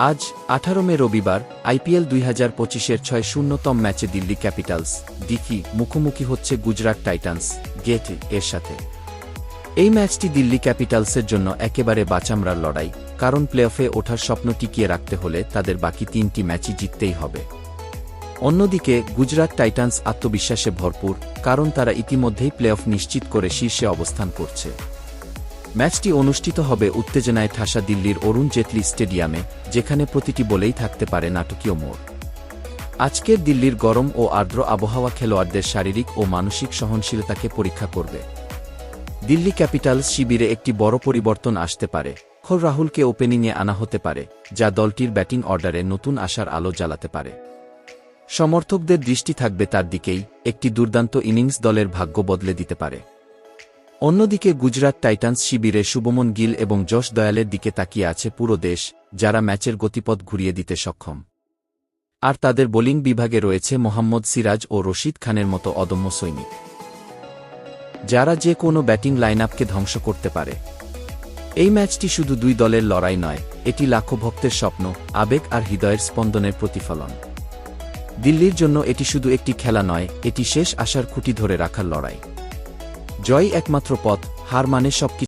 আজ 18 মে রবিবার আইপিএল 2025-এর 6-0তম ম্যাচে দিল্লি ক্যাপিটালস ডিকি মুখোমুখি হচ্ছে গুজরাট টাইটান্স গেট এর সাথে। এই ম্যাচটি দিল্লি ক্যাপিটালসের জন্য একেবারে বাঁচামরার লড়াই, কারণ প্লেঅফে ওঠার স্বপ্ন টিকিয়ে রাখতে হলে তাদের বাকি 3টি ম্যাচই জিততেই হবে। অন্যদিকে গুজরাট টাইটান্স আত্মবিশ্বাসে ভরপুর, কারণ তারা ইতিমধ্যেই প্লেঅফ নিশ্চিত করে শীর্ষে অবস্থান করছে। ম্যাচটি অনুষ্ঠিত হবে উত্তেজনায় ঠাসা দিল্লির অরুণ জেটলি স্টেডিয়ামে, যেখানে প্রতিটি বলেই থাকতে পারে নাটকীয় মোড়। আজকের দিল্লির গরম ও আর্দ্র আবহাওয়া খেলোয়াড়দের শারীরিক ও মানসিক সহনশীলতাকে পরীক্ষা করবে। দিল্লি ক্যাপিটালস শিবিরে একটি বড় পরিবর্তন আসতে পারে। রাহুলকে ওপেনিংয়ে আনা হতে পারে, যা দলটির ব্যাটিং অর্ডারে নতুন আশার আলো জ্বালাতে পারে। সমর্থকদের দৃষ্টি থাকবে তার দিকেই, একটি দুর্দান্ত ইনিংস দলের ভাগ্য বদলে দিতে পারে। অন্যদিকে গুজরাট টাইটান্স শিবিরে শুভমন গিল এবং যশ দয়ালের দিকে তাকিয়ে আছে পুরো দেশ, যারা ম্যাচের গতিপথ ঘুরিয়ে দিতে সক্ষম। আর তাদের বোলিং বিভাগে রয়েছে মোহাম্মদ সিরাজ ও রশিদ খানের মতো অদম্য সৈনিক, যারা যে কোনো ব্যাটিং লাইনআপকে ধ্বংস করতে পারে। এই ম্যাচটি শুধু দুই দলের লড়াই নয়, এটি লাখো ভক্তের স্বপ্ন, আবেগ আর হৃদয়ের স্পন্দনের প্রতিফলন। দিল্লির জন্য এটি শুধু একটি খেলা নয়, এটি শেষ আশার খুঁটি ধরে রাখার লড়াই। জয় একমাত্র পথ, হার মানে সবকিছু।